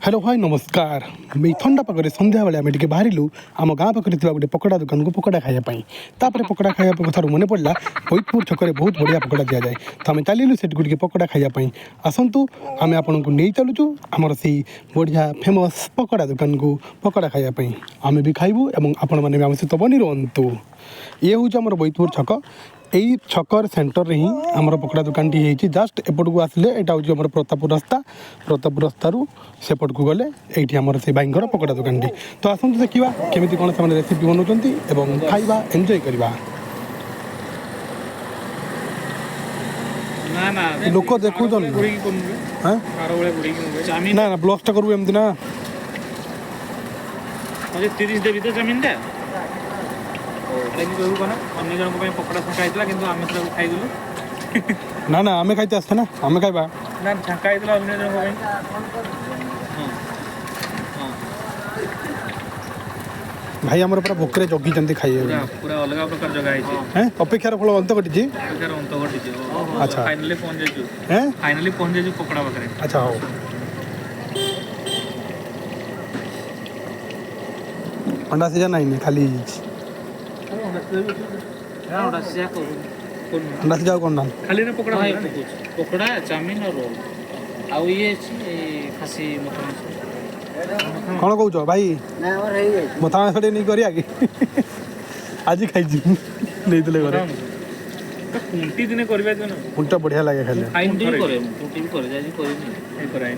Hello hi नमस्कार मैं ठंडा पाखे संध्या बेले आम टे बाहर आम गाँ पाखे गोटे पकड़ा दुकान को पकड़ा खायापी पकड़ा खाया कथार मन पड़ा बैतपुर छक बहुत बढ़िया पकड़ा दि जाए तो आम चलू से पकड़ा खायापी आसतु आम आपन को नहीं चलुचु आमर से बढ़िया फेमस पकड़ा दुकान को पकड़ा खायापी आम भी खाइबू और आपण मैंने आम सहित बनी रुहतु ये हूँ आम बैतपुर छक यही छकर सेंटर रे ही आमर पकड़ा दुकान टी है जस्ट एपट को आसले यहाँ हूँ प्रतापपुर रास्तारू सेपट को गले ये आमर से भाई पकड़ा दुकान टी तो आसतु देखा केमी कौन से रेसिपी बनाऊँ खाइबा एंजॉय करवा लोक देखु ना ना ब्लॉगटा करू एमती ना 30 देवी तो जमीन टा अन्य जन पकड़ा छाँका होता कि आम सब खाईदेलु ना ना आम खाई आसते ना आम खाइबा ना छाँका होता अन्य जन भाई आमर पूरा भोकरे जगी खाई पूरा अलग प्रकार जगह अपेक्षार फल अंत घटी अपेक्षार अंत घटी अच्छा फाइनली पहुंच जाइए पकड़ा पाखे अच्छा हो अंडा सीजन नहीं खाली अंडा सीजा कौन ना खाली पकड़ा पकड़ा चाउमिन और रोल आउ ये खासी मटन कौन कौच भाई मथा मांस नहीं करिया कि आज खाई नहीं घरे कुंटी दिने करबे तो ना कुंटा बढ़िया लगे खाली फाइन टी करे कुंटी भी करे जाई करे नहीं कराई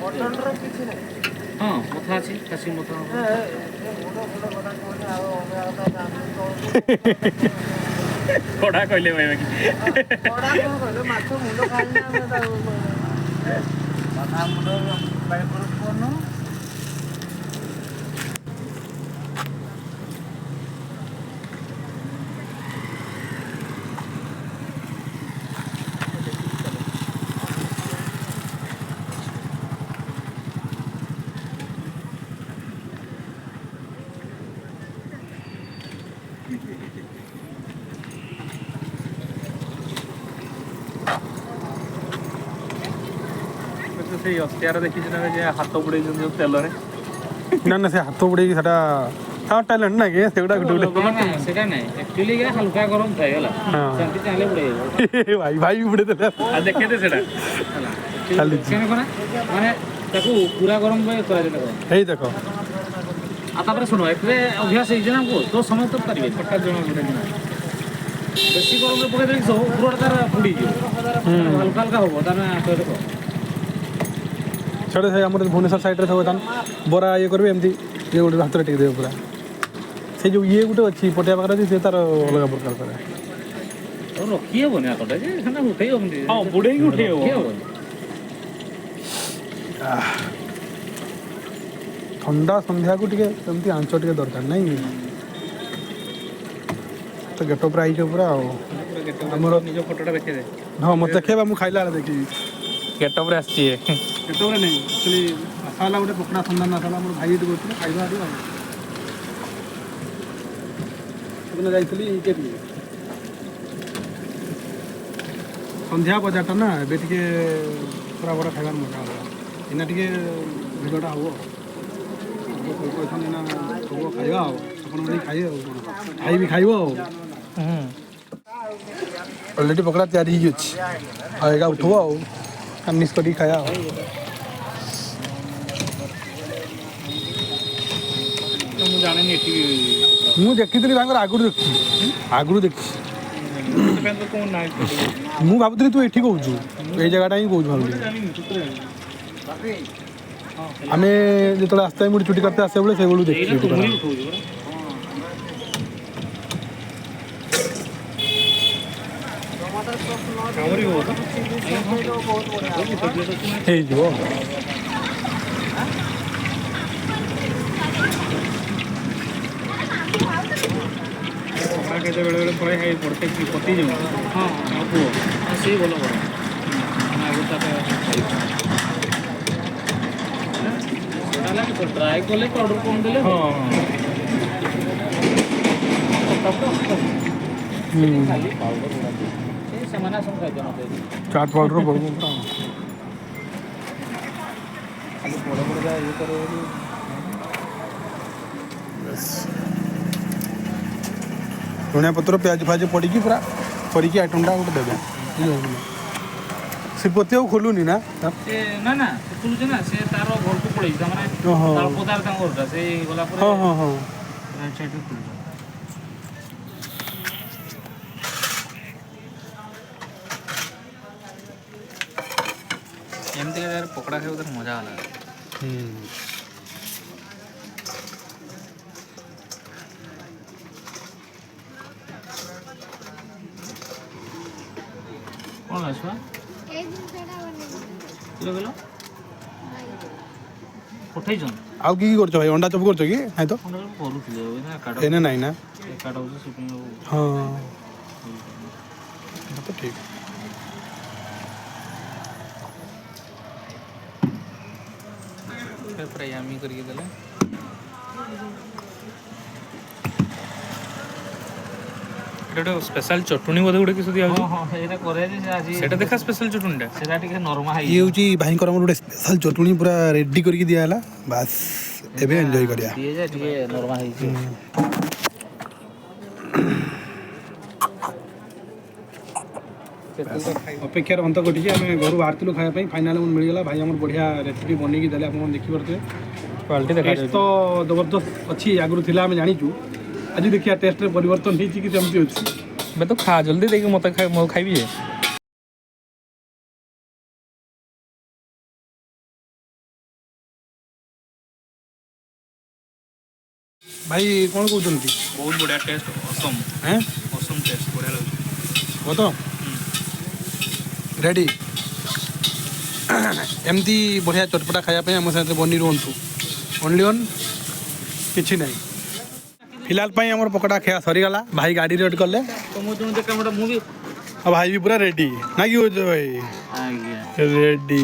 मटन रो किछि नहीं हां मथा अछि खासी मथा कोड़ा कहले भाई कोड़ा को कहले माछ मुंड खाली ना माथा मुंड बाय पुरुष कोन से अस्तियार देखी हाथ बुड़े तेल ना ना से हाथ बुड़े हाँ टैलेंट ना कि सेटा नहीं एक्चुअली हल्का गरम थाए गला सेंटी चाले बुड़े भाई भाई भी बुड़े देला आ देखे दे सेटा खाली केने कोना माने ताको पूरा गरम पे करा देला हेई देखो आ तापर सुनो एते अभ्यास है जना को तो समय तो करिवे फटा जणा बुड़े बेसी गरम रे पके देख सो पूरा तार फुडी जो हल्का हल्का हो ताना तो देखो छड़े से हमर भुवनेश्वर साइड रे सब बरा ये करबे एमती ये गोटे हाथ टेक देवे पूरा से जो ये गोटे अच्छी पटिया पाखर से तार अलग प्रकार करे और रखिए बने आतटा जे खाना उठै होबे हां बुडे ही उठै हो ठंडा संध्या को टिके एमती आंच टिके दरकार नहीं तो गेटअप रे आइछ पूरा हमर निज फोटोटा देखे दे हां मत देखेबा मु खाइला देखि गेटअप रे आछी गेटअप रे नहीं एक्चुअली आसाला गोटे पकड़ा संधान आसाला मोर भाई एटी करथि खाइबा आडी आपन जाइतली के संध्या बजारटा ना एबे टिके पूरा बड़ा खाइबार मजा होला इना टिके भिडटा हो ना हो खाइबा हो अपन नहीं खाइ हो खाइ भी खाइबो ऑलरेडी पकड़ा तैयारी ही अछि आएगा उठवा हो अन्नीस कड़ी खाया हो मु जाने नेठी मु देखितली भांगर आगुरु देखि कोन नाइ मु भाबुतली तू एठी कहउछु ए जगहटा ही कहउछु भाबुली आमे जेतले आस्ते मुडी छुट्टी करते आसे बोले से बोलू देखि कामरी हो हे जो केते बेले बेले पळे हे पडते की पति जो हां आपो से बोलो बड़ आगुता पे ट्राई कले ऑर्डर कोन देले हां खाली पाउडर से चाट पाउडर ଖାଲି ବଡ଼ ବଡ଼ ଯାହା ଇଏ କରିବ ବୋଲି ଧଣିଆ ପତ୍ର ପିଆଜ ଫାଜ ପଡ଼ିକି ପୁରା କରିକି ଆଇଟମ୍ଟା ଗୋଟେ ଦେବେ ସେ ପୋତି ଆଉ ଖୋଲୁନି ନା ସେ ନା ନା ସେ ଖୋଲୁଛି ନା ସେ ତାର ଘରକୁ ପଳେଇଛି ତାମାନେ ଓହୋ। ତାଳପଦାର ତାଙ୍କ ଘରଟା ସେ ଗଲା ପରେ ହଁ ହଁ ହଁ ରାଇଟ୍ ସାଇଡ଼ରେ ଖୋଲୁଛି। ଏମିତି ଜାଗାରେ ପକୋଡ଼ା ଖାଇବାକୁ ତାର ମଜା ହେଲା। କ'ଣ ଆସିବା କିଲୋ କିଲୋ ପଠେଇଛନ୍ ଆଉ କି କରୁଛ ଭାଇ ଅଣ୍ଡା ଚପ କରୁଛ କି ନାଇଁ ତ କରୁଥିଲେ ଏନେ ନାଇଁ ନା କାଟା ହେଉଛି ସେଥିପାଇଁ ହଁ ତ ଠିକ ପୁରା ୟାମି କରିକି ଦେଲେ। এটা একটা স্পেশাল চটনি ବୋଧେ ଗୋଟେ କିଛି ଦିଆହଉଛି ହଁ ସେଇଟା କରେ ଯେ ସେ ଆଜି ସେଇଟା ଦେଖା ସ୍ପେଶାଲ ଚଟଣିଟା ସେଇଟା ଟିକେ ନର୍ମା ଇଏ ହେଇଛି ହେଉଛି ଭାଇଙ୍କର ଆମର ଗୋଟେ ସ୍ପେଶାଲ ଚଟଣି ପୁରା ରେଡି କରିକି ଦିଆହେଲା ବାସ୍ ଏବେ ଏନ୍ଜୟ କରିବା ଦିଏ ଯେ ଟିକେ ନର୍ମା ହେଇଛି। ଅପେକ୍ଷାର ଅନ୍ତ ଘଟିଛି ଆମେ ଘରୁ ବାହାରିଥିଲୁ ଖାଇବା ପାଇଁ ଫାଇନାଲ୍ ମିଳିଗଲା ଭାଇ ଆମର ବଢ଼ିଆ ରେସିପି ବନେଇକି ଦେଲେ ଆପଣ ଦେଖିପାରୁଥିବେ କ୍ୱାଲିଟି ଟେଷ୍ଟ ଦେଖାଯାଉଛି ତ ଜବରଦସ୍ତ ଅଛି ଆଗରୁ ଥିଲା ଆମେ ଜାଣିଛୁ ଆଜି ଦେଖିବା ଟେଷ୍ଟରେ ପରିବର୍ତ୍ତନ ହେଇଛି କି ସେମିତି ଅଛି ଏବେ ତ ଖା ଜଲ୍ଦି ଦେଇକି ମୋତେ ମୁଁ ଖାଇବି ଯେ ଭାଇ କ'ଣ କହୁଛନ୍ତି ବହୁତ ବଢ଼ିଆ ଟେଷ୍ଟ ଅସମ୍ ଏଁ ଅସମ୍ ଟେଷ୍ଟ ବଢ଼ିଆ ଲାଗୁଛି ହବ ତ ରେଡ଼ି ଏମିତି ବଢ଼ିଆ ଚଟପଟା ଖାଇବା ପାଇଁ ଆମ ସାଥିରେ ବନି ରୁହନ୍ତୁ ଓନ୍ଲି ଅନ୍ କିଛି ନାହିଁ ଫିଲହାଲ ପାଇଁ ଆମର ପକୋଡ଼ା ଖିଆ ସରିଗଲା ଭାଇ ଗାଡ଼ି ରେଟ୍ କଲେ ତ ମୁଁ ତୁମେ କାମଟା ମୁଁ ବି ଆଉ ଭାଇ ବି ପୁରା ରେଡ଼ି ନା କି କହୁଛ ଭାଇ ଆଜ୍ଞା ରେଡ଼ି